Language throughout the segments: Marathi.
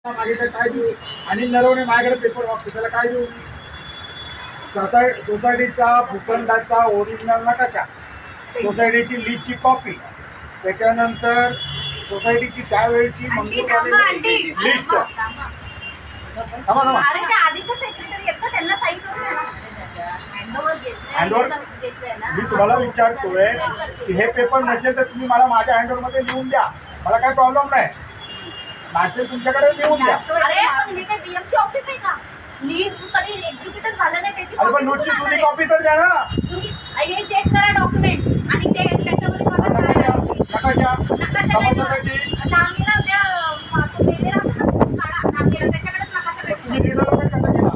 मागे काय देऊ? आणि नरवणे माझ्याकडे पेपर वापरतो, त्याला काय देऊ? सोसायटीचा भूखंडाचा ओरिजिनल नकाशा, सोसायटीची लीजची कॉपी, त्याच्यानंतर सोसायटीची त्यावेळेची मंजूर झालेली लिस्ट. मी तुम्हाला विचारतोय की हे पेपर नसेल तर तुम्ही मला माझ्या हँडओव्हरमध्ये लिहून द्या, मला काय प्रॉब्लेम नाही. नसेल तुमच्याकडे लिहून द्या. ऑफिस आहे का? लीज कधी एक्झिक्युटिव्ह झालं नाही त्याची पण नोटची जुनी कॉपी तर द्या ना. चेक करा डॉक्युमेंट आणि ते त्याच्यामध्ये बघा नकाशा नांगीला द्या. तो पेपर असं काढा नांगीला, त्याच्याकडेच नकाशा भेटतो. तुम्ही रिडेव्हलपमेंट कसा केला?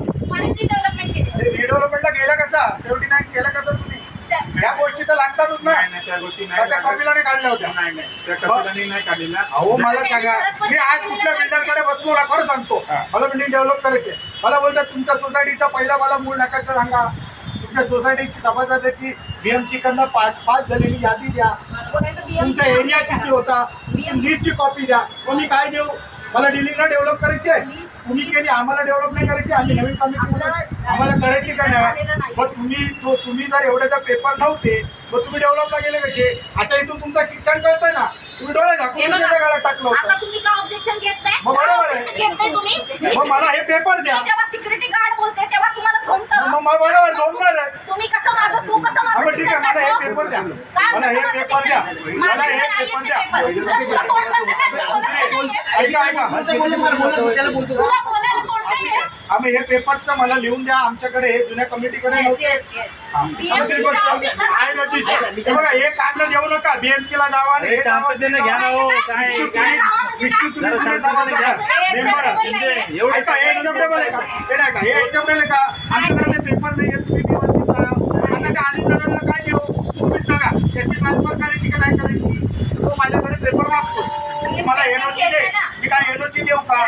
रिडेव्हलपमेंट केले. रिडेव्हलपमेंटला गेला कसा? 79 केला कसा तुम्ही? या गोष्टी तर लागतातच ना. त्या गोष्टी नाही त्या कॉपीला नाही काढल्या होत्या. नाही त्या कपिलाने नाही काढलेल्या. अहो मला सांगा, मी आज कुठल्या बिल्डरकडे बसलो ना, खरं सांगतो, मला बिल्डिंग डेव्हलप करायची. मला बोलतात तुमच्या सोसायटीचा पहिला मला मूळ नकाशा सांगा, तुमच्या सोसायटीची सभासदाची बीएमसी कडनं पास झालेली यादी द्या, तुमचा एरिया किती होता, लीजची कॉपी द्या. मी काय देऊ? मला डिलिंगला डेव्हलप करायची आहे, तुम्ही केली, आम्हाला डेव्हलप नाही करायची. आम्ही नवीन कमिटी आम्हाला करायची का नाही? पण तुम्ही जर एवढे जर पेपर नव्हते मग तुम्ही डेव्हलपला गेले कसे? आता इथून तुमचं शिक्षण कळतंय ना, तुम्ही डोळे झाकून गाड्या टाकलं आता होतं. तुम्ही का ऑब्जेक्शन घेत नाही? मग बरोबर Objection घेत नाही तुम्ही? आहे. मग मला हे पेपर द्या. जेव्हा सिक्युरिटी गार्ड बोलते तेव्हा तुम्हाला झोंबतं. मग बरोबर झोपणार आहे. तुम्ही कसं माझं तू कसं हा, माझं मग ठीक आहे, मला हे पेपर द्या. मला हे पेपर द्या. मला हे पेपर द्या. आम्ही हे पेपरचं मला लिहून द्या. आमच्याकडे हे जुन्या कमिटीकडे नव्हते. बघा हे काढलं देऊ नका. बीएमसी ला जावा आणि हे शांततेने घ्या ना हो. काय एक्सेप्टेबल आहे का? हे नाही का? हे एक्सेप्टेबल आहे का? आमच्याकडे ते पेपर नाही आहे, तुम्ही व्यवस्थित करा. आता त्या आनंदनगरला काय देऊ? तुम्हीच सांगा, त्याची ट्रान्सफर करायची का नाही करायची? तो माझ्याकडे पेपर मागतो, तुम्ही मला एनओसी दे. मी काय एनओसी देऊ का?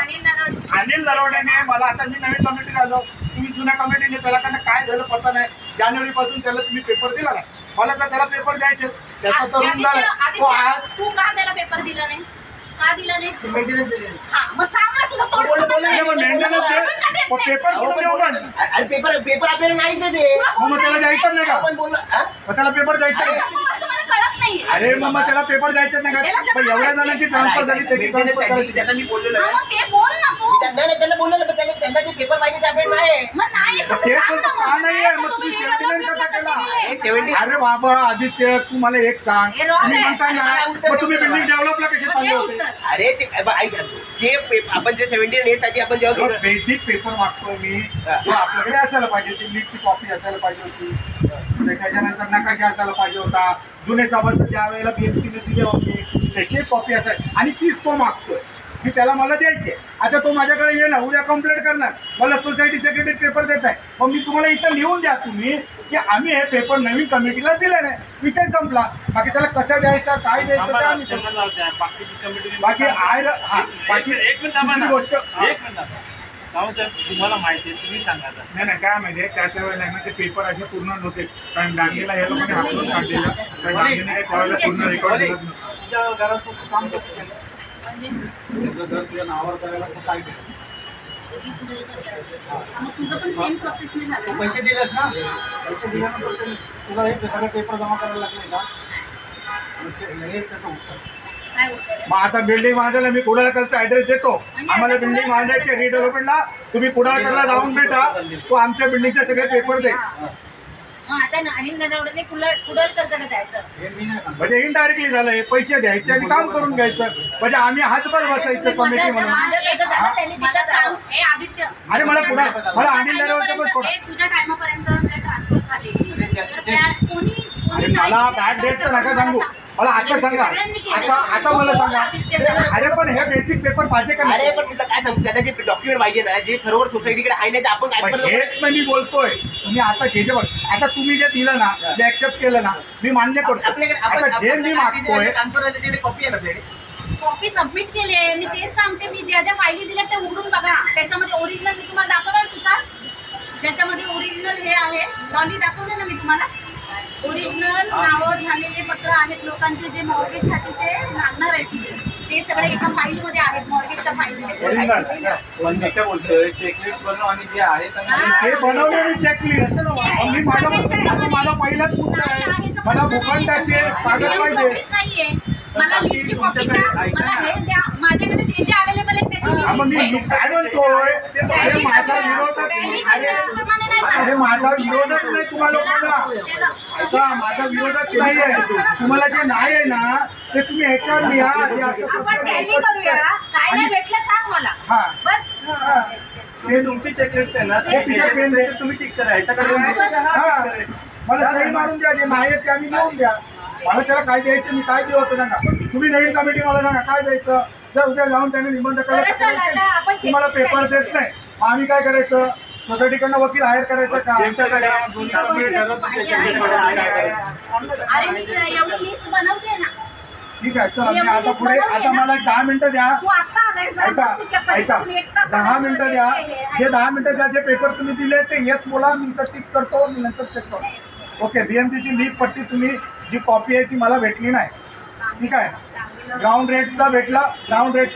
अनिल नरवणेने मला, आता मी नवीन कमिटी आलो, तुम्ही जुन्या कमिटीने त्याला काय झालं पता नाही. जानेवारी पासून त्याला तुम्ही पेपर दिला नाही. मला तर त्याला पेपर द्यायचे, त्याचा तर रूम झाला. तो आज तू का त्याला पेपर दिला नाही? का दिला नाही? मग सांग ना तुझं तोंड पेपर कुठून देऊ पण? पेपर आपल्याला नाही ते मग त्याला द्यायचं नाही का? आपण बोललो मग त्याला पेपर द्यायचा नाही. तुम्हाला कळत नाही. अरे मग त्याला पेपर द्यायचं नाही का? पण एवढ्या जणांची ट्रान्सफर झाली, त्याची ट्रान्सफर करायची. त्यांना मी बोललेलो मग ते बोल ना तू. त्यांना बोललेलं, पण त्यांना ते पेपर पाहिजे आपल्याला नाही. मग नाही कसं ते सांग पण ना का मग. नाही आहे? मग तुम्ही 79 कसा केला? हे 70 अरे बाबा आदित्य, तू मला एक सांग. हे राहू दे. तुम्ही म्हणताय ना, मग तुम्ही बिल्डिंग डेव्हलपला कशी मग चालले हे होते? उत्तर. अरे ते ऐक, जे आपण जे 70 साठी आपण जेव्हा गेलो, बेसिक पेपर मागतो मी, जो आपल्याकडे असायला पाहिजे होती, लीजची कॉपी असायला पाहिजे होती, त्याच्यानंतर नकाशा असायला पाहिजे होता, जुने सभासद ज्या वेळेला बीएमसीने दिले होते त्याची कॉपी असायला, आणि तीच तो मागतोय. मी त्याला मला द्यायचे. आता तो माझ्याकडे ये ना, उद्या कंप्लेंट करणार, मला सोसायटी सेक्रेटरी पेपर देत आहे. मग मी तुम्हाला इथं लिहून द्या तुम्ही की आम्ही हे पेपर नवीन कमिटीला दिले नाही, विषय संपला. बाकी त्याला कसा द्यायचा, काय द्यायचं ते आम्ही सांगू. बाकीची कमिटी बाकी बाकी एक मिनिट थांबा ना. दुसरी गोष्ट एक मिनिट. सावंत साहेब, तुम्हाला माहिती आहे, तुम्ही सांगा आता. नाही काय माहिती आहे, त्याच्या वेळेला ना ते पेपर असे पूर्ण नव्हते, कारण डांगेला या लोकांनी हाकलून काढलेला, तर डांगेने काही त्यावेळेला पूर्ण रेकॉर्ड दिलं नव्हतं. तुमच्या घरासोबत काम कसं केलं? घर तुझ्या नावावर करायला तू काय केलं? मग तुझं पण सेम प्रोसेसने झालं. पैसे दिलेस ना, पैसे दिल्यानंतर तुला हे सगळे पेपर जमा करायला लागले का? हे त्याचं उत्तर. काय होतं? मग आता बिल्डिंग बांधायला मी कुडाळकरचा ऍड्रेस देतो. आम्हाला बिल्डिंग बांधायची रिडेव्हलपमेंटला, तुम्ही कुडाळकरला जाऊन भेटा, तो आमच्या बिल्डिंगचे सगळे पेपर दे. मग आता अनिल नरवणेने कुडळकरकडे जायचं. म्हणजे इनडायरेक्टली झालं, हे पैसे द्यायचे आणि काम करून घ्यायचं, म्हणजे आम्ही हातभर बसायचं कमिटी म्हणून. अरे मला मला अनिल नरवणे पण सोडा. तुझ्या टायमापर्यंत ट्रान्सफर झाले. अरे मला बॅड डेटचं नका सांगू, मला आता सांगा. आता मला सांगा. अरे पण हे बेसिक पेपर पाहिजे का? अरे पण तुला काय सांगतो, त्याला जे डॉक्युमेंट पाहिजे ना, जे खरोखर सोसायटीकडे आहे ना, ते आपण काय पण हेच मी बोलतोय. तुम्ही आता जे जे आता तुम्ही जे दिलं ना, जे ऍक्सेप्ट केलं ना, मी मान्य करतो. आता जे मी मागतोय, ट्रान्सफर त्याच्याकडे कॉपी आहे ना आपल्याकडे. कॉपी सबमिट केली आहे. मी तेच सांगते, मी ज्या ज्या फायली दिल्या त्या उघडून बघा. त्याच्यामध्ये ओरिजिनल मी तुम्हाला दाखवणार तुषार, ज्याच्यामध्ये ओरिजिनल हे आहे. डॉली दाखवलं ना मी तुम्हाला. ओरिजिनल नावावर झालेले पत्र आहेत लोकांचे, जे मॉर्गेजसाठीचे लागणार आहे तिथे. ते सगळे एका फाईल मध्ये आहेत, मॉर्गेजच्या फाईल Original. पण मी काय बोलतोय चेकलिस्ट बनव आणि जे आहे हे बनवलेली चेकलिस्ट मी माझा पहिलाच मुद्दा आहे. मला भूखंडाचे कागद पाहिजे. नाहीये, मला लिस्टची कॉपी द्या, मला हे द्या, माझ्याकडे जे जे अवेलेबल आहे हा, मग त्याची मी काय म्हणतोय हे माझा विरोधच हे माझा विरोधच नाही तुम्हाला लोकांना. ऐका, माझा विरोधच नाही आहे. तुम्हाला जे नाही आहे ना ते तुम्ही ह्याच्यावर लिहा. जे आता आपण टॅली करूया, काय नाही भेटलं सांग मला. हा. बस हे तुमची चेकलिस्ट आहे ना हे तुझ्या पेन आहे. तुम्ही टिक करा ह्याच्याकडे हा. मला सही मारून द्या, जे नाही आहे ते आम्ही लिहून द्या. मला त्याला काय द्यायचं मी काय देऊ होतं सांगा. तुम्ही नवीन कमिटी मला सांगा काय द्यायचं. जर उद्या जाऊन त्याने निबंध बरं, चल, आता आपण तुम्हाला पेपर देत नाही, मग आम्ही काय करायचं. सोसायटीकडनं वकील हायर करायचं का. अरे मी एवढी लिस्ट बनवते ना. ठीक आहे चला मी आता पुढे आता मला 10 मिनिटं द्या. तू आता आलायस जरा ऐका बघ तिथल्या ऐका कधी एक तास 10 मिनिटं द्या. हे जे 10 मिनिटं द्या जे पेपर तुम्ही दिले ते येत बोला मी इथं टिक करतो मी नंतर चेक करतो. ओके बीएमसीची लीज पट्टी तुम्ही जी कॉपी आहे ती मला भेटली नाही. ठीक आहे. ग्राउंड रेटचा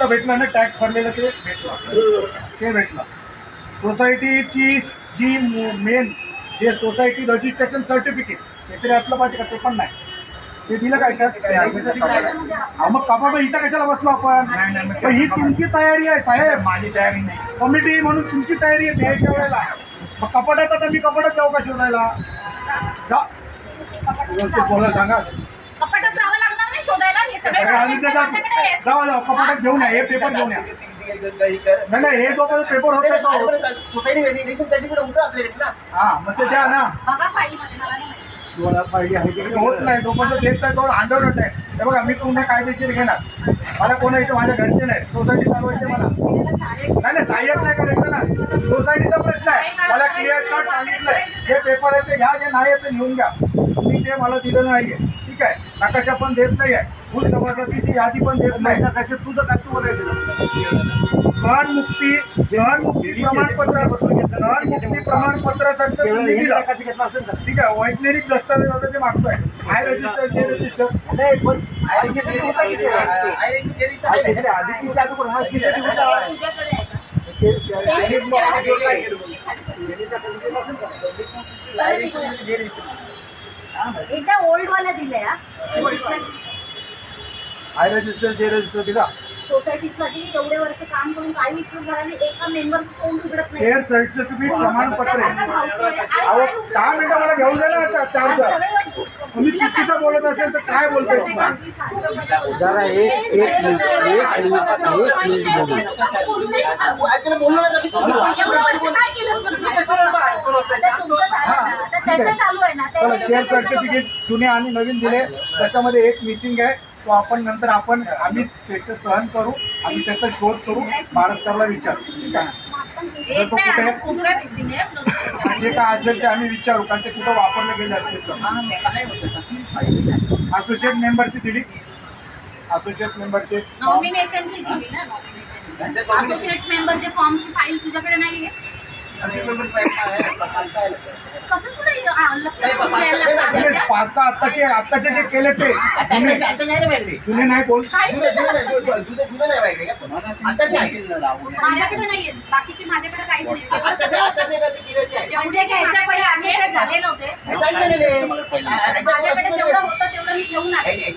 भेटला ना टॅक्स भरलेलं ते भेटलं. सोसायटीची जी मेन जे सोसायटी रजिस्ट्रेशन सर्टिफिकेट ते तरी असलं पाहिजे का ते पण नाही. ते दिलं काय का मग कपाट इथं कशाला बसलो आपण. पण ही तुमची तयारी आहे साहेब, माझी तयारी नाही. कमिटी म्हणून तुमची तयारी आहे द्यायच्या वेळेला. मग कपाटात आता मी कपाटात जाऊ का शोधायला. बोला सांगा. कपाटात जावं लागणार नाही शोधायला. हे सगळे आम्ही documents माझ्याकडे आहेत. जाऊ कपाटात घेऊन या. हे पेपर घेऊन या. नाही हे जोपर्यंत पेपर होत तो सोसायटी व्हॅलिडेशन सर्टिफिकेट होतं आपल्याकडे ना. हा मग ते द्या ना. बघा फाईलमध्ये मला नाही माहिती. 2000 पाहिजे आहे तिकडे होत नाही जोपर्यंत देत नाही तोवर आंदोलन आहे. हे बघा मी तुम्हाला कायदेशीर घेणार. मला कोणा इथं माझ्या घरचे नाही सोसायटी चालवायची मला नाही सहाय्यक नाही करायचं ना. सोसायटीचा प्रश्न आहे. मला क्लिअर कट सांगितलंय जे पेपर आहे ते घ्या जे नाही आहे ते लिहून घ्या. मी ते मला दिलं नाहीये. ठीक आहे. नकाशा पण देत नाही आहे. भूल सभापतीची यादी पण देत नाही. नकाशा तुझं काय तू बोलायचं. गहनमुक्ती प्रमाणपत्रासाठी तुम्ही दिलं. ठीक आहे. वैज्ञानिक दस्तावेज होतं ते मागतोय. आय रजिस्टर जे रजिस्टर तुझ्याकडे आहे का? एकदा ओल्ड वाला दिलंय आय रजिस्टर जे रजिस्टर दिला. सोसायटीसाठी एवढे वर्ष काम करून काही उपयोग झाला नाही. एका मेंबरचं तोंड उघडत नाही. शेअर सर्टिफिकेट प्रमाणपत्र आहे. त्यासारखा धावतोय. अहो 10 मिनिटं मला घेऊन द्या ना चार्जर. तुम्ही चुकीचं बोलत असेल तर काय बोलतोय जरा एक त्याला बोललो ना तर एवढं वर्ष काय केलंस मग तू? आता तुमचं झालं ना, आता त्याचं चालू आहे ना. चला शेअर सर्टिफिकेट जुने आणि नवीन दिले. त्याच्यामध्ये एक मिसिंग आहे तो आपण नंतर आम्ही त्याचं सहन करू. आम्ही त्याचा शोध करू. महाराष्ट्राला विचारू. ठीक आहे. एक नाही, आता खूप काय missing आहे. जे काय असेल ते आम्ही विचारू कारण ते कुठं वापरलं गेलं असेल. असोसिएट मेंबरची दिली. असोसिएट मेंबरचे नॉमिनेशनची दिली ना. असोसिएट मेंबरचे फॉर्मची फाईल तुझ्याकडे नाहीये. कसं तुला लक्षात द्यायला लागलं? 5-6 आत्ताचे जे केले ते जुने नाही कोण. माझ्याकडे नाहीये. बाकीचे माझ्याकडे काहीच नाही. जेवढे घ्यायच्या पहिले associate झाले नव्हते. माझ्याकडे जेवढं होतं तेवढं मी घेऊन आले.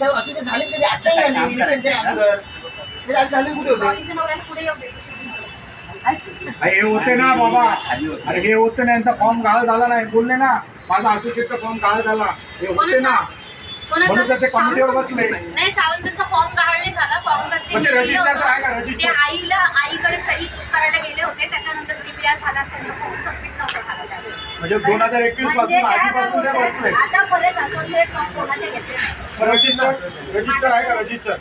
बाकीच्या नवऱ्याला पुढे येऊ दे. हे होते ना बाबा. अरे हे होते ना यांचा फॉर्म गाळ झाला नाही बोलले ना. माझा असोसिएटचा फॉर्म गाळ झाला. हे होते ना म्हणून त्याचे कमिटीवर बसले. नाही सावंतांचा फॉर्म गाळले झाला. सावंतांचे म्हणजे गेले रजिस्टर होतं. आहे का रजिस्टर. ते आईकडे सही करायला गेले होते. त्याच्यानंतर GPR झाला. त्यांचा फॉर्म सबमिट नव्हता झाला त्यावेळी. म्हणजे 2021 म्हणजे पासून आधीपासून ते बसले. आता परत associate फॉर्म कोणाचे घेतले नाही. रजिस्टर आहे का रजिस्टर.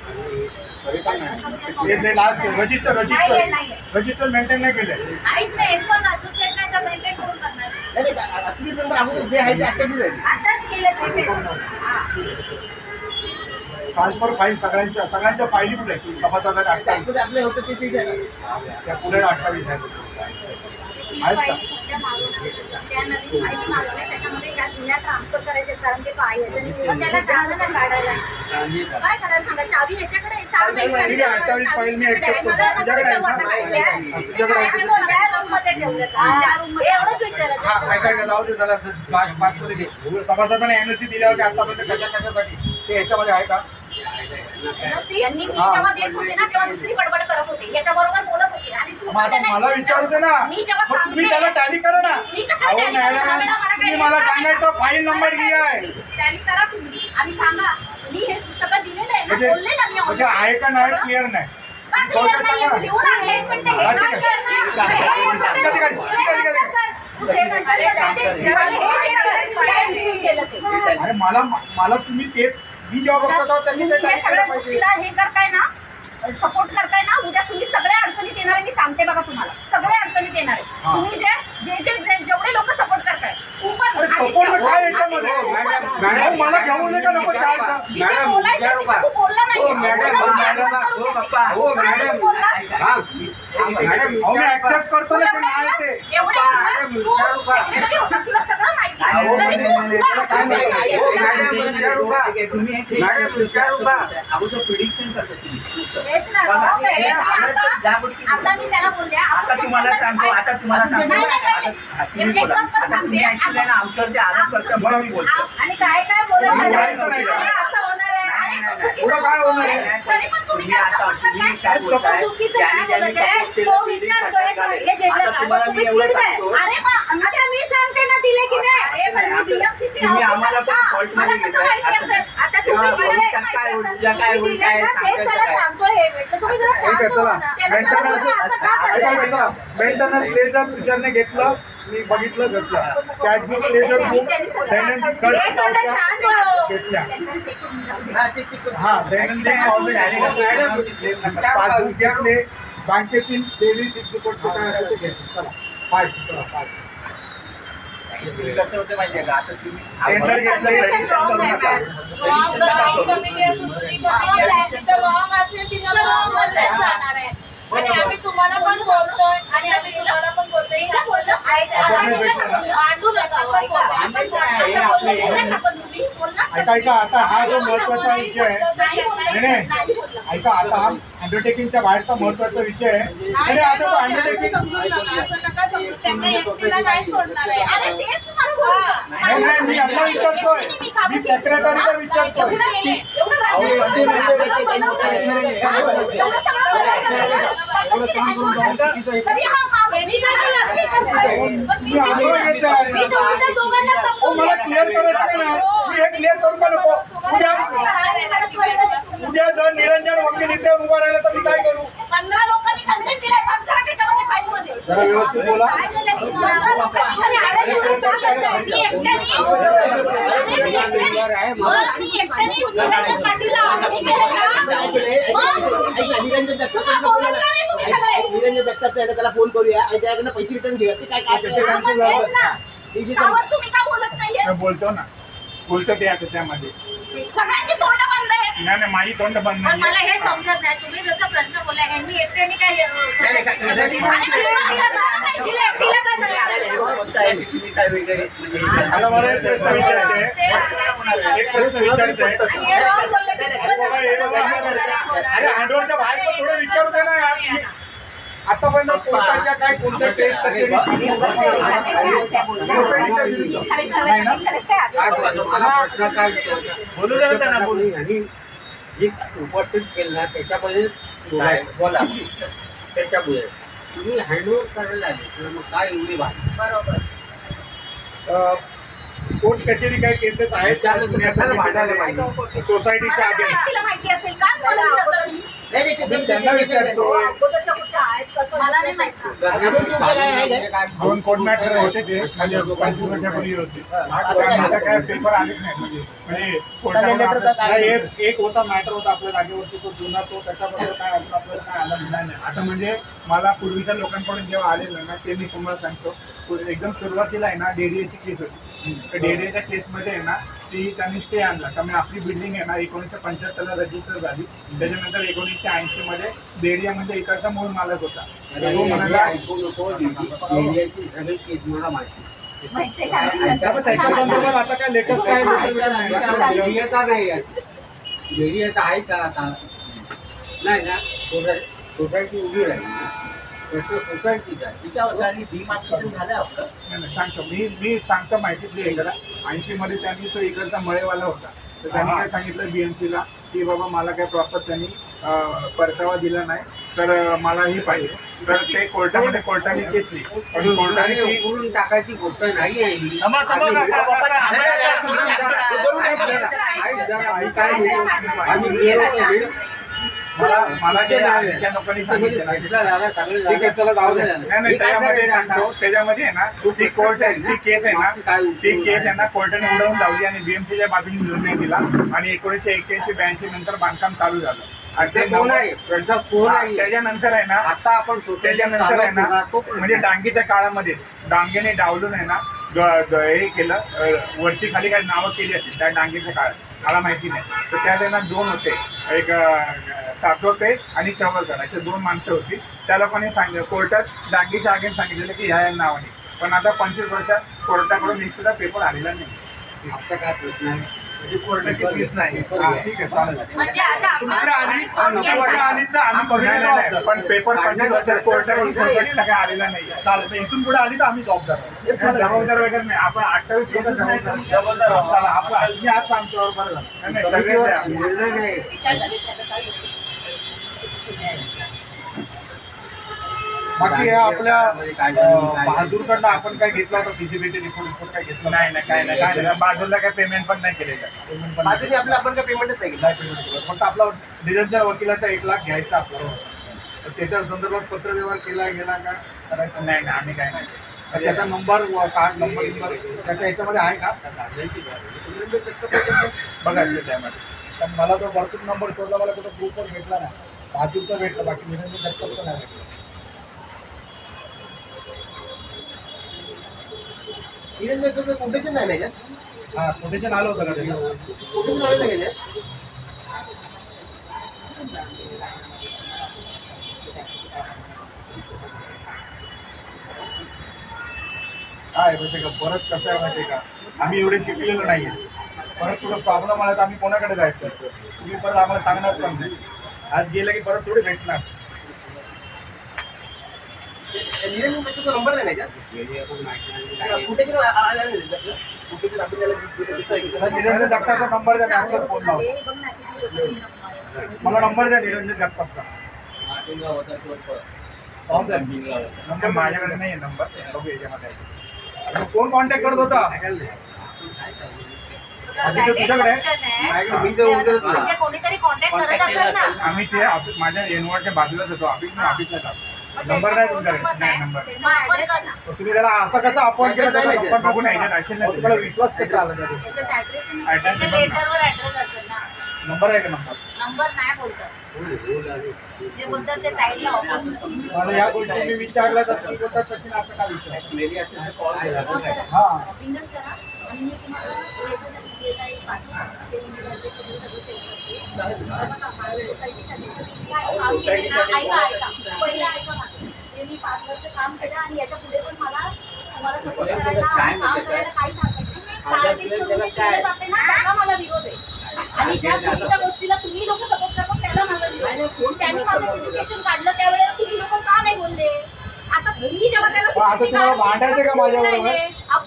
रजिस्टर मेंटेन नाही केले. काहीच नाही. एक पण associate नाही तर मेंटेन करून करणार. आताच केले ते. ट्रान्सफर फाईल सगळ्यांच्या फाईली पुढे सभासदांच्या 28 आपले होतं ते ठीक आहे. त्या पुढे 28 आहेत. तीन आहेत का? फायली कुठल्या मागवल्या त्या नवीन फायली मागवल्या त्याच्यामध्ये त्या जुन्या ट्रान्सफर करायचे कारण ते ह्याच्याने त्याला सांगा ना काढायला काय करायला सांगा चावी ह्याच्याकडे 4 महिने ठीक आहे, 28 फाईल मी accept करतो. तुझ्याकडे आहे ना? तुझ्याकडे आहे ना? एवढंच हा विचारायचं काय काय जाऊ दे जरा पाच मध्ये घे सभासदांना एनओसी दिल्या होत्या आतापर्यंत कशासाठी ते ह्याच्यामध्ये आहे का? यांनी मी जेव्हा देत होते ना तेव्हा दुसरी बडबड करत होते याच्याबरोबर बोलत होते आणि तू मग आता मला विचारू दे ना मी जेव्हा मग तुम्ही सांगते त्याला टॅली करा ना. मी कशाला अहो tally करू? मॅडम मला काही तुम्ही मला नाही सांगायचं फाईल नंबर लिहा आहे टॅली करा तुम्ही आणि सांगा मी हे सगळं दिलेलं आहे ना म्हणजे बोलले ना मी म्हणजे आहे का नाही क्लिअर नाही का clear नाही? मी लिहून आणले. एक मिनिटं, हे हा, काय ठीक आहे. clear नाही? ठीक आहे, हे ठीक आहे, ठीक आहे, ठीक आहे, ठीक आहे. तू ते नंतर त्याचे- हे लिहून केलं ते. अरे मला तुम्ही ते मी जेव्हा बघतो तेव्हा त्यांनी ते तुम्ही tally या सगळ्या केलं पाहिजे. गोष्टीला हे करताय ना सपोर्ट करताय ना उद्या तुम्ही सगळ्या अडचणीत येणार आहे मी सांगते बघा तुम्हाला सगळ्या अडचणीत येणार आहे हा. तुम्ही जेवढे लोक सपोर्ट करताय तू पण अरे सपोर्ट काय याच्यामध्ये अहो, मला घेऊ नये का नको चार्ज जिथे बोलायचं तिथे तू बोलला नाही हो, मॅडम, हो, मॅडम, हो, बाप्पा, हो, मॅडम. अहो मी ऍक्सेप्ट करतो ना पण आहे ते तुला सगळं माहिती आहे. अहो, तरी तू- मॅडम, तुला काय माहिती नाही. आहे. हो, मॅडम, विचारू का? तुम्ही मॅडम, विचारू का? अगोदर प्रिडिक्शन करता तुम्ही तेच ना, बघा, हो, हे आम्हाला तर ज्या आता गोष्टी आता मी त्याला बोलले आता तुम्हाला सांगतो आता तुम्हाला सांगतो नाही, नाही, नाही. आता तुम्ही बोला आता तुम्ही ऍक्च्युली ना आमच्यावर जे आरोप करता म्हणून मी बोलतो आणि काय काय बोलायचं बोलायचं नाही का? असं होणार आहे नाही, नाही, आणि पुढं काय होणार आहे? तरी पण तुम्ही तुम्ही आता तुम्ही काय बोलताय चुकीचं ज्यांनी काय ज्यांनी बोलत आहे? support केलं, तो त्यांनी विचारतोय, support झाले. हे जे आता जगात तुम्हाला तुम्ही मी एवढं चिडताय. सांगतो अरे मग आता मी सांगते ना दिले की नाही हे पण मी BMC ची तुम्ही officer आम्हाला पण का? fault मला मध्ये कसं घेताय. माहिती आता- असेल? आता तेव्हा तुम्ही दिलंय भविष्यात माहिती काय होईल, असेल. उद्या काय तुम्ही होईल, दिलंय काय ना, तेच सांगता त्याला काय? सांगतोय हे भेटलं. तुम्ही जरा ठीक आहे शांत चला व्हा ना. त्याला मेंटेनन्स सांगा, असं का ऐका करताय? चला मेंटेनन्स लेजर तुषारने घेतलं मी बघितलं घेतलं कॅशबुक लेजर दैनंदिन खर्च एक मिनिटं शांत व्हा. घेतल्या हा, ते चिकन- हा दैनंदिन पासबुक घेतले बँकेतील डेली रिपोर्ट काय असेल ते घेतले चला पाय कसं होतं माहितीये का आता तुम्ही टेंडर घेतलं Information wrong आहे, नका. ma'am. आणि आम्ही तुम्हाला पण बोलतोय आणि आम्ही तुम्हाला पण बोलतोय एकदा बोललं, भांडू नका, ऐका. तुम्ही बोलला ऐका आता हा जो महत्वाचा विषय आहे नाही बोलला. नाही, नाही. नाही बोलला. ऐका आता हा अंडरटेकिंगच्या बाहेरचा महत्वाचा विषय आहे आणि आता तो अंडरटेकिंग त्यांना एकटीला नाही सोडणार आहे. अरे तेच मला बोलतो. नाही नाही मी यांना विचारतोय मी सेक्रेटरीला विचारतोय एवढं वेळ, एवढं रात्री अहो, सगळं ते बनवलं. एवढं सगळं बनवलं. पण कशी नाही बोलणार? कधी हा माणूस मी काय केलं? मी करतोय. पण मी तुम्ही आग्रह नाही घेत आहे. मी तर उलटं दोघांना हो समजून मला घेतलं. क्लिअर करायचं का नाही मी हे क्लिअर करू का नको उद्या जर निरंजन वकील इथे उभा राहिला तर मी काय करू 15 लोकांनी consent दिलाय, 15 त्याच्यामध्ये फाईलमध्ये. जरा व्यवस्थित बोला काय झालं की 15 लोकांनी खाली आलं तुम्ही का करताय? मी एकट्याने निरंजन पाटीलला आम्ही केलं का? निरंजन तुम्हाला बोलत का नाही तुम्ही सगळे? निरंजन जगताप आहे, त्याला फोन करूया आणि त्याकडनं पैसे रिटर्न घेऊया ते काय काय हा, मग तेच ना. ठीक आहे. सावंत तुम्ही का बोलत नाहीये? मी बोलतो ना बोलतो ते आता त्यामध्ये सगळ्यांची तोंड बंद आहेत. नाही नाही माझी तोंड बंद पण मला नाही हे समजत नाही तुम्ही जसं प्रश्न बोलला यांनी एकट्याने काय नाही, नाही, काय- आणि तुम्हाला तिला जाणं नाही दिलं, एकटीला का सांगणार? मस्त आहे की तुम्ही काय वेगळे म्हणजे हे करता. मला मला एक प्रश्न विचारते एक प्रश्न विचारते आणि हे wrong बोललं की बाबा, हे बघा. अरे हँडओव्हरच्या बाहेर पण थोडं विचारू दे ना यार तुम्ही. आतापर्यंत कोर्टाच्या काय कोणत्या केस कचेरी सोसायटीच्या विरुद्ध नाही ना बोलू द्या त्यांना बोलू आणि जी उपस्थित केलं ना त्याच्यामध्ये बोला त्याच्यामुळे तुम्ही हँडओव्हर करायला आले तर मग काय एवढी बात कोर्ट कचेरी काही केसेस आहेत त्या सोसायटीच्या मला कसं आगे एकटीला माहिती असेल का बोलून जातं मी? नाही, नाही, ते- मी त्यांना विचारतोय मला नाही माहिती अजून तुमचं काय आहे काय? दोन कोर्ट मॅटर होते ते खाली 5 वर्षापूर्वी होते आता काय पेपर आलेच नाही म्हणजे कोर्टामध्ये आपलं- एक होता मॅटर होता आपल्या जागेवरती तो जुना तो त्याच्याबद्दल काय अजून आपल्याला काय आला मिळाला नाही आता म्हणजे मला पूर्वीच्या लोकांकडून जेव्हा आलेलं ना ते मी तुम्हाला सांगतो एकदम सुरुवातीला आहे ना डेडीएची केस होती तर डेडीएच्या केसमध्ये आहे ना ती त्यांनी स्टे आणला. त्यामुळे आपली बिल्डिंग आहे ना 1975 ला रजिस्टर झाली. त्याच्यानंतर 1980 मध्ये बेरियामध्ये इकडचा मूळ मालक होता. तो म्हणाला त्याच्या संदर्भात आता काय लेटेस्ट काय एरियाचा आहे का आता नाही ना सोसायटी उभी राहिली तसं सोसायटीचा नाही, सांगतो मी सांगतो माहितीतली एकदा 80 मध्ये त्यांनी तो इकडचा मळेवाला होता. तर त्यांनी काय सांगितलं BMC ला की बाबा मला काय प्रॉपर त्यांनी परतावा दिला नाही तर मला ही पाहिजे. तर ते कोर्टाने घेतली पण कोर्टाने ती उडून टाकायची गोष्ट नाही आहे ही. मला जे त्या लोकांनी सांगितलं ना, ठीक आहे चला जाऊ दे. नाही त्याच्यामध्ये सांगतो त्याच्यामध्ये आहे ना ती कोर्ट आहे ती केस आहे ना कोर्टाने उडवून लावली आणि BMCच्या बाजूने निर्णय दिला आणि 1981-82 नंतर बांधकाम चालू झालं. आणि ते त्याच्यानंतर आहे ना आता आपण त्याच्यानंतर आहे ना म्हणजे डांगीच्या काळामध्ये डांगेने डावलून आहे ना हे केलं वरती खाली काही नावं केली असतील त्या डांगीच्या काळात मला माहिती नाही. तर त्यात ना 2 होते एक साठवते आणि चवळकर असे 2 माणसं होती. त्या लोकांनी सांगितलं कोर्टात डांगीच्या आगेने सांगितलेलं की ह्या नावाने. पण आता 25 वर्षात कोर्टाकडून निश्चित पेपर आलेला नाही. आता काय प्रश्न आहे कोर्टाची फीस नाही. ठीक आहे चालेल. म्हणजे आता तुमच्याकडे आलीत ना आम्ही कमी नाही, पण पेपर 25 वर्षात कोर्टाकडून कोर्टाने काय आलेला नाही. चालेल इथून पुढे आली तर आम्ही जबाबदार वगैरे नाही. आपण 28 वर्ष जबाबदार आहोत. चला आपला मी आज सांगतो बरं झालं. नाही, सगळेच आहे. निर्णय नाही बाकी हे आपल्या बहादूरकडनं आपण काय घेतला होता फिजिबिलिटी रिपोर्ट काय घेतला नाही काय बाजूला काय पेमेंट पण नाही केलेलं. बाजूने आपण काय पेमेंटच नाही केलं. फक्त आपला डिझाईनच्या वकिलाचा 1 लाख घ्यायचा आपल्याला. तर त्याच्या संदर्भात पत्रव्यवहार केला गेला का करायचं नाही आम्ही काय नाही. तर त्याचा नंबर कार्ड नंबर त्याच्या याच्यामध्ये आहे का बघायचं त्यामध्ये. पण मला तो भरपूर नंबर शोधला मला कुठं ग्रुपवर भेटला नाही. बहादूरचा भेटला बाकी निरंजन दत्तकचा नाही भेटला. कोटेशन नाही ना हां कोटेशन आलं होतं का त्याचं कोटेशन आलं नाही का काय माहिती का परत कसं आहे माहिती का आम्ही एवढे शिकलेलो नाही आहे. परत थोडं प्रॉब्लेम आला तर आम्ही कोणाकडे जायचं तुम्ही परत आम्हाला सांगणार पण नाही. आज गेलं की परत थोडे भेटणार. निरंजन नंबर नाही ना कोटेशन आला नाही कोटेशन आपण त्याला निरंजन जगतापचा नंबर द्या. मी आजच फोन लावतो. हे बघ ना किती लोकं नंबर. मला नंबर द्या निरंजन जगतापचा. नंबर माझ्याकडे नाही आहे नंबर बघू याच्यामध्ये कोण कॉन्टॅक्ट करत होता. आधी ते तुझ्याकडे आहे? म्हणजे कोणीतरी कॉन्टॅक्ट करत असेल ना. आम्ही ते माझ्या एनवरच्या बाजूलाच होतो. ऑफिसला जातो. मग नंबर त्यांचा नाही phone तुमच्याकडे number नाही नाही. नंबर. त्याचा address कसा? तुम्ही त्याला असं कसं अपॉइंट केलं त्याचा नंबर बघून यायच्यात असेल ना तुम्हाला विश्वास कसा आला त्याचा त्याच्यात address आहे ना. Address त्याच्या बघ ना. लेटरवर ऍड्रेस असेल ना. नंबर आहे का नंबर. नंबर नाही बोलतात. जे बोलतात ते साईडला ऑफिस. मला या गोष्टी मी विचारल्या तर तुम्ही बोलतात सचिन असं का विचार कॉल केला हां बिंदास करा आणि मी तुम्हाला याच्यासाठी जे काही पाठवणार ते email address वगैरे सगळं send करते. बघा, माझ्या सोसायटीसाठी मी काय काम केलं ना, ऐका. पहिलं ऐका माझं. जे मी 5 वर्ष काम केलं आणि याच्या पुढे पण मला तुम्हाला सपोर्ट करायला आणि काम करायला काहीच हरकत नाही. टार्गेट करून मी केलं जाते ना त्याला मला विरोध आहे. आणि ज्या चुकीच्या गोष्टीला तुम्ही लोक सपोर्ट करता त्याला मला विरोध आहे. त्यांनी माझं एज्युकेशन काढलं त्यावेळेला तुम्ही लोक का नाही बोलले. आता तुम्ही जेव्हा त्याला आता तुम्हाला भांडायचं का माझ्याबरोबर?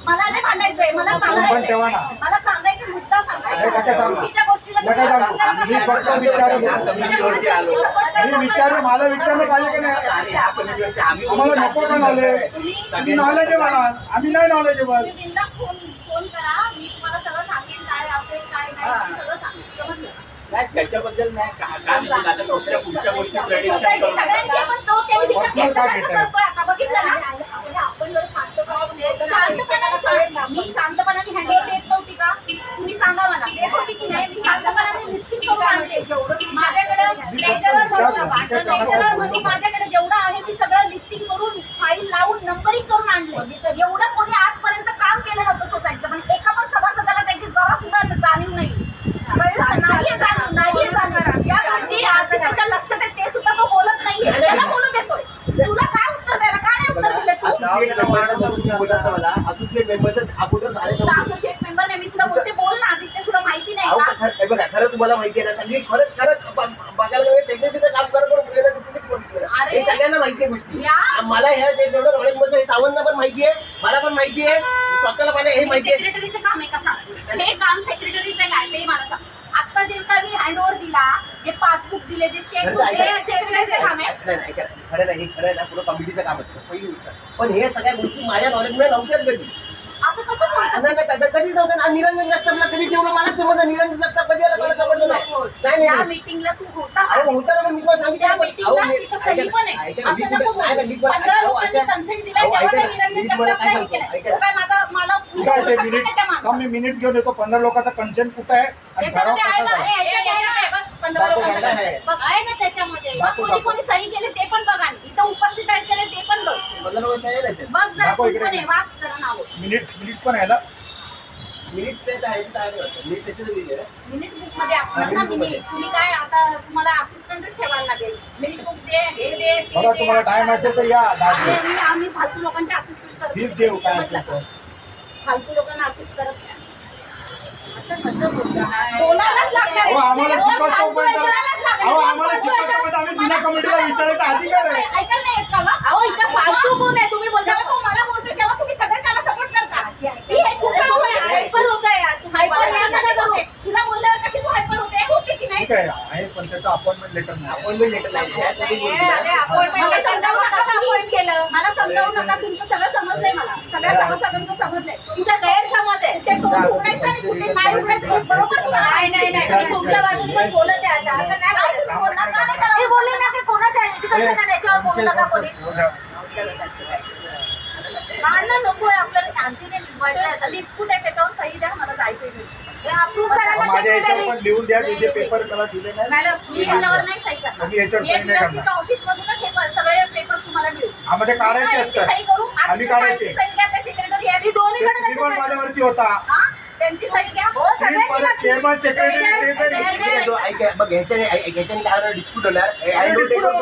मला नाही भांडायचंय. मला पण तेव्हा ना. सांगायचं मला सांगायचं मुद्दा हे काय सांगायचा. सांगू? चुकीच्या गोष्टीला हे काय सांगू? मी फक्त विचारत होतो. मी विचारलं मला विचारलं पाहिजे की नाही. आम्हाला नको का नॉलेज. तुम्ही नॉलेज आहे मला आम्ही नाही नॉलेजेबल. तुम्ही बिनधास्त फोन करा. मी तुम्हाला सगळं सांगेन काय असेल काय नाही ते सगळं सांगेन. समजलं. नाही त्याच्याबद्दल नाही काय म्हणजे आता पुढच्या गोष्टी प्रेडिक्शन सोसायटी करून सगळ्यांची पण तो त्यांनी विकत बघ, घेतला काय कसं घेतलंय? करतोय आता बघितलं ना. म्हणजे आपण जर शांतपणाने मी शांतपणाने हँडल देत नव्हती का तुम्ही सांगा मला. देत होती की नाही. मी शांतपणाने लिस्टिंग करून आणले. माझ्याकडे ट्रेजरर मध्ये माझ्याकडे जेवढं आहे मी सगळं लिस्टिंग करून फाईल लावून नंबरिंग करून आणले. एवढं कोणी आजपर्यंत काम केलं नव्हतं सोसायटीचं. पण एका पण सभासदाला त्याची जरा सुद्धा असोसिएट मेंबरचा तुम्ही बोलत ना मला असोसिएट मेंबरचा अगोदर झाले तुला असोसिएट मेंबर नाही, मी तुला बोलते बोल ना, तिथे तुला माहिती नाही का? हे बघा खरं तुम्हाला माहिती आहे ना सगळी खरंच बघायला गेलं सेक्रेटरीचं काम करून गेलं तर तुम्हीच बोलतो अरे, हे सगळ्यांना माहिती आहे गोष्टी या- मला ह्या जेवढं नॉलेज मधलं हे सावंतला पण माहिती आहे, मला पण माहिती आहे, स्वतःला मला हे माहिती आहे. सेक्रेटरीचं काम आहे का सांग? हे काम सेक्रेटरीचं आहे काय ते मला सांग. आता जे काय मी हँडओव्हर दिला, जे पासबुक दिले, जे चेक खरं होते, ऐका- हे सेक्रेटरीचं काम आहे. नाही, ऐका ना, खरं नाही, हे खरं आहे ना पुढं कमिटीचं काम असतं पहिली गोष्ट. पण हे सगळ्या गोष्टी माझ्या नॉलेजमुळे नव्हत्याच कधी. असं कसं बोलतात? कधीच नव्हतं ना. निरंजन जगतापला कधी ठेवलं मला समजलं, निरंजन जगताप कधी आला मला समजलं नाही. नाही त्या नाही मीटिंगला तू होता अहो होता ना, पण मी तुम्हाला त्या सांगितलं मीटिंगला तिथं सही पण आहे. असं नको बोलू. 15 लोकांनी कन्सेंट दिलाय तेव्हा काय निरंजन जगतापला हे केलंय. तो काय मला ठीक आहे, ते ओळखत मिनिट नाही त्या माणसाला. मी मिनिट घेऊन येतो. 15 लोकांचा कन्सेंट कुठं आहे आणि ठराव याच्यामध्ये आहे कसा बघ, झाला? याच्यात आहे बघ, 15 दाखव, लोकांचं दाखव. consent. बघ, आहे ना त्याच्यामध्ये. मग दाखव, कोणी दाखव. कोणी सही केले ते पण बघा. इथं उपस्थित आहेत केले ते पण बघ. 15 वर्ष आहे ना ते. बघ जरा दाखव कोण इकडे. कोण आहे, वाच जरा नाव. मिनिट पण आहे ना. मिनिट्स आहेत आहे तर आहे वाटतं. मिनिट त्याच्यात दिली आहे. मिनिट बुक मध्ये असणार ना मिनिट. तुम्ही काय आता तुम्हाला असिस्टंटच ठेवायला लागेल. मिनिट बुक दे, हे दे, ते बघा दे, तुम्हाला असं टाइम करा. असेल तर या दाखव. आम्ही फालतू लोकांचे असिस्टंट करतो. फीस देऊ काय समजलं असेल का? तर. फालतू लोकांना असिस्ट करत नाही. असं कसं बोलता? बोलायलाच लागणार आहे. अहो आम्हाला बोल, शिकवतो फालतू पण बोलायलाच लागणार आहे. अहो आम्हाला शिकवतो पण आम्ही जुन्या कमिटीला विचारायचा अधिकार आहे. ऐकायला नाही येत का गं? अहो इथं फालतू कोण आहे? तुम्ही बोलता का? तो मला बोलतो तेव्हा तुम्ही सगळे त्याला सपोर्ट करता. ती हे खूप हायपर होत आहे यार. हायपर हे सगळं करू. तुला बोलल्यावर कशी तू हायपर होते? होते की नाही? ठीक आहे पण त्याचं अपॉइंटमेंट लेटर नाही. अपॉइंटमेंट लेटर नाही. त्यात तुम्ही बोलता. मला समजावू नका का appoint केलं. मला समजावू नका. तुमचं सगळं समजलंय मला. सगळ्या सभासदांचं समजलंय. तुमचा गैरसमज आहे. ते तोंड उघडायचं आणि कुठे नाही उघडायचं हे बरोबर तुम्हाला. नाही मी तुमच्या बाजूने पण बोलत आहे आता. असं नाही काय तुम्ही बोलणार का नाही? मी बोलले ना की कोणाच्या एज्युकेशन आणि याच्यावर बोलू नका कोणी. भांडणं नको आहे, आपल्याला शांतीने निभवायचं. लिस्ट कुठे आहे त्याच्यावर सही द्या, मला जायचंय घरी. हे अप्रूव्ह करायला माझ्या याच्यावर secretary. पण लिहून द्या जे पेपर मला दिले नाही. मॅडम मी ह्याच्यावर नाही सही करणार. मी याच्यावर सही नाही करणार. BMC ऑफिस मधूनच हे सगळे पेपर तुम्हाला मिळेल. आम्हाला काढायचे त्यांची असतात. सही करू. आम्ही आधी काढायचे. त्यांची सही घ्या, त्या secretary यांनी दोन्हीकडे ते पण माझ्यावरती होता. हा? त्यांची सही घ्या. हो, सगळ्यांची लागली. चेअरमन सेक्रेटरी बघ ह्याच्याने काय डिस्प्यूट होणार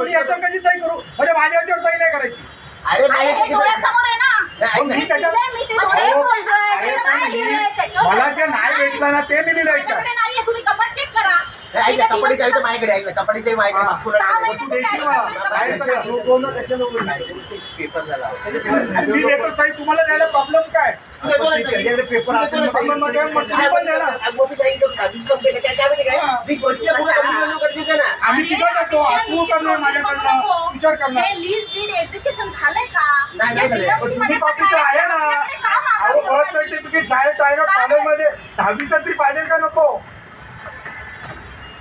याच्यावर कशी सही करू म्हणजे माझ्या याच्यावर सही नाही करायची. अरे अरे, नाही हे डोळ्यासमोर आहे ना. नाही, मी त्याच्यात मी ते डोळ्यात बोलतोय. अरे, त्याच्यात पण काय लिहिलंय? त्याच्यावर मला जे नाही भेटलं ना ते मी लिहिलं याच्यात. माझ्याकडे नाहीये. तुम्ही कपाट चेक करा. ऐक कपडे काही माझ्याकडे ऐकलं कपडे काही माझ्याकडे हा. मागपूर आहे. 6 महिने तू ते देशील carry मला. करतोय. बाहेर सगळं तू बोल ना, त्याच्यानं बोल ना. पेपर झाला मी देतो सही तुम्हाला द्यायला प्रॉब्लेम काय तू देतो ना सही. त्याच्याकडे पेपर तू देतो ना सही. मग तुम्ही पण द्या ना. मग मी जाईन तो service company काय काय माहिती काय? मी प्रोसिजर पूर्ण complete करणं गरजेचं आहे ना. आम्ही तिथं जातो अप्रूव्ह करणार माझ्याकडनं विचार करणार. जे लीज डीड एज्युकेशन झालंय का? नाही, नाही झालंय. पण तुम्ही कॉपीचं आहे ना. अहो बर्थ सर्टिफिकेट शाळेत आहे ना कॉलेजमध्ये 10वीचं तरी पाहिजे का नको.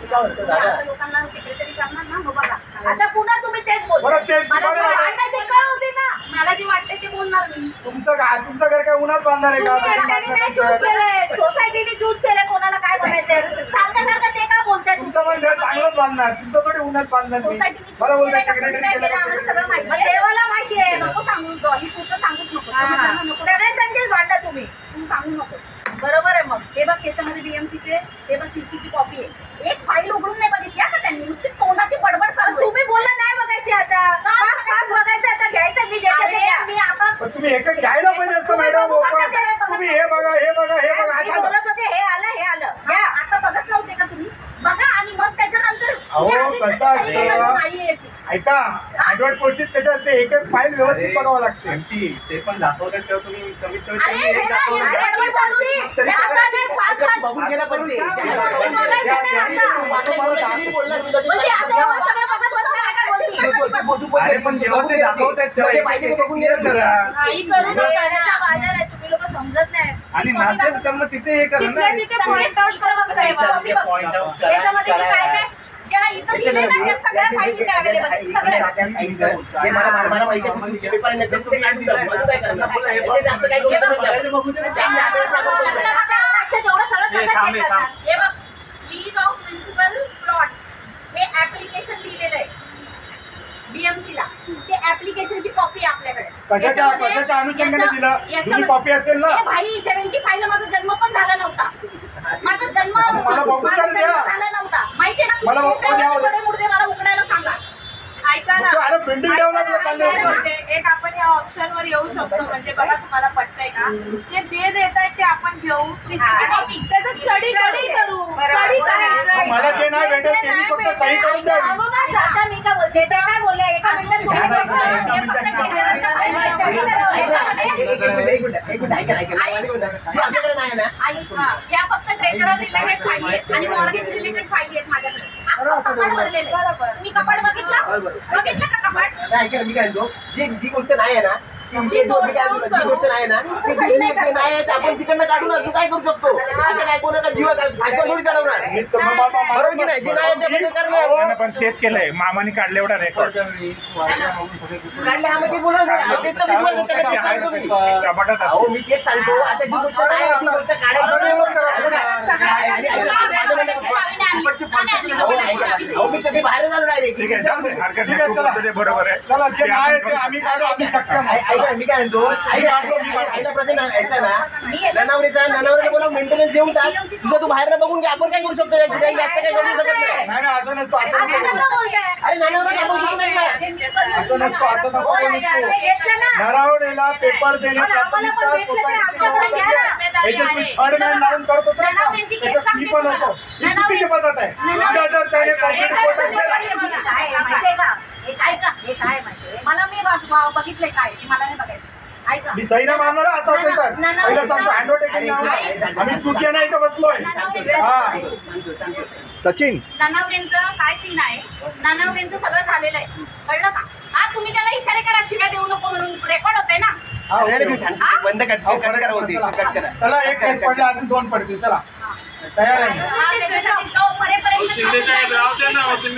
काय म्हणतो दादा? अशा लोकांना सेक्रेटरी करणार ना, मग बघा. आता पुन्हा तुम्ही तेच बोलता. बरं, तेच मला जे बरोबर. भांडण्याची कळ होती ना, मला जे वाटते ते बोलणार मी. तुमचं घर काय उन्हात बांधणार आहे का? तुम्ही एकट्याने नाही चूज केलंय, सोसायटीने चूज केलंय कोणाला काय बोलायचंय. सारखं ते का बोलताय तुमचं पण घर चांगलंच बांधणार तुमचं थोडी उन्हात बांधणार मी. सोसायटीने चूज मला बोलताय केलंय का कोणी सेक्रेटरी काय केलं केलं का आम्हाला सगळं माहिती आहे. देवाला माहिती आहे. नको सांगू डॉली, तू तर सांगूच नको. समजलं ना? नको. सगळ्यांसाठीच भांडा तुम्ही. तू सांगू नको. बरोबर आहे मग. हे बघ त्याच्यामध्ये बीएमसीचे हे बघ सीसीची कॉपी आहे. एक फाईल उघडून नाही बघितली का त्यांनी, नुसती तोंडाची बडबड चालू. तुम्ही बोलला नाही बघायची आता. पाच बघायचं आता घ्यायचं मी देते. मी आता पण तुम्ही एक घ्यायला पाहिजे असतं मॅडम. तुम्ही हे बघा हे बघा हे बघा मी आता बोलत होते हे आलं. घ्या. आता बघत नव्हते का तुम्ही? बघा आणि मग त्याच्यानंतर अहो, तुम्ही आधी कसं कशी असतं? तयारी नाही याची. ऐका अँड्रॉइड कोर्सेस त्याच्यात ते एक एक फाईल व्यवस्थित बघावं लागते. आणखी ते पण दाखवतात तेव्हा तुम्ही कमीत कमी अरे त्यांनी हे एक ना, दाखवलं. यांची गडबड चालू आहे. हे आता जे पाच बघून गेला पण ते. बोलायचं नाही आता. म्हणजे आता एवढं सगळं बघत बसणार का बोलती? अरे पण जेव्हा ते दाखवतात तेव्हा ते पाहिजे ते बघून गेलं करा. काही करू नका. येण्याचा बाजार आहे, तुम्ही लोक समजत नाही. आणि नसेल तर मग तिथे हे करा ना. तिथे point out करा बघ साहेब. कॉपी बघ. Point out करा. त्याच्यामध्ये मी काय काय ज्या इथं लिहिले ना त्या सगळ्या फाईली त्या अवेलेबल आहेत. सगळ्या. हे मला माहिती आहे तुम्ही पेपर नसेल तर ते काढून टाका. म्हणून काय करणार? ते जास्त काही करू शकत नाही. बघू दे. त्यांनी आता हे थांब, हे थांब. हे बघ लीज ऑफ म्युन्सिपल प्लॉट हे ऍप्लिकेशन लिहिलेलं आहे बीएमसी ला. ते ऍप्लिकेशनची कॉपी आपल्याकडे. कशाच्या अनुषंगाने दिलं? जुनी कॉपी असेल ना? ए भाई 75 ला माझा जन्म पण झाला नव्हता. माझा जन्म मला बघू तर द्या. झाला नव्हता. माहितीये ना? मला बघू द्या. पुढे मला उकडायला सांगा. ऐका ना. अरे बिल्डिंग डेव्हलपमेंट चाललंय. एक आपण या ऑप्शनवर येऊ शकतो म्हणजे बघा तुम्हाला पटतंय का ते जे देत आहेत ते आपण घेऊ CCTV copy. त्याचा स्टडी करू स्टडी मला जे नाही भेटेल ते मी फक्त सही करून द्यावी. आता मी काय बोलते ते काय बोलले एका मिनिटात तुम्ही check करा. हे फक्त टेक्निकलच्या फाईली आहेत. study करा. याच्यामध्ये एक मिनिट ऐका जी आमच्याकडे नाही ना या फक्त ट्रेजरर रिलेटेड फाईली आहेत आणि मॉर्गेज रिलेटेड फाईली आहेत माझ्याकडे अख्खं कपाट भरलेलं आहे. तुम्ही कपाट बघितलं का कपाट ऐका मी काय म्हणतो जी गोष्ट नाही आहे ना ती विषय जो मी काय म्हणतो जी गोष्ट नाही ना ती दिल्ली ते नाही आहे ते आपण तिकडनं काढून अजून काय करू शकतो आता काय कोणाचा जीवा फायदा थोडी चढवणार बरोबर की नाही जे नाही आहे ते आपण करणार पण चेक केलंय मामाने काढले एवढा रेकॉर्ड काढले हा मग ते बोलणार नाही. तेच तर मी बोलतो, त्याला तेच सांगतो मी. टमाटात अहो मी तेच सांगतो आता जी गोष्ट नाही आहे ती गोष्ट काढायची आणि अहो मी बाहेर झालो डायरेक्ट ठीक आहे जाऊ दे, हरकत नाही. तू बोलतो ते बरोबर आहे. चला जे आहे ते आम्ही काढू, आम्ही सक्षम आहे. ऐका मी काय म्हणतो आईला प्रश्न यायचा ना ननावरीला बोला मेंटेनन्स देऊन टाक तुझं तू बाहेर बघून घे आपण काय करू शकतो जास्त काय करू शकत नाही नाही नाही, असं नसतो असं असं नसतो. कसं बोलताय? अरे ननावरीला आपण कुठून घेतलं असं नसतो असं हो नको राजा, ते नसतो. घेतलं ना. नरावणेला पेपर देणे पण आम्हाला पण भेटलं ते आमच्याकडे घ्या ना. याच्यात मी थर्ड मॅन लावून करतो तर ननावऱ्यांची केस त्याच्यात मी पण होतो ही चुकीची पद्धत आहे उद्या जर त्याने कॉम्प्युटर कोर्टात गेला, काय आहे माहितीये का? हे काय माहितीये? मला मी बघितलंय काय ते मला नाही बघायचं. ऐका. मी सही नाही मारणार आता असेल तर पहिलं सांगतो हँडओटेकिंग आम्ही चुक्या नाही तर बसलोय हा सचिन ननावऱ्यांचं काय सीन आहे ननावऱ्यांचं सगळं झालेलं आहे कळलं का हा तुम्ही त्याला इशारे करा शिव्या देऊ नको म्हणून रेकॉर्ड होते ना हा, ओके. बंद कट करा होती कट करा चला एक पडले अजून 2 पडतील चला तयार आहे हा, त्याच्यासाठी तो मरेपर्यंत शिंदे साहेब राहू द्या ना तुम्ही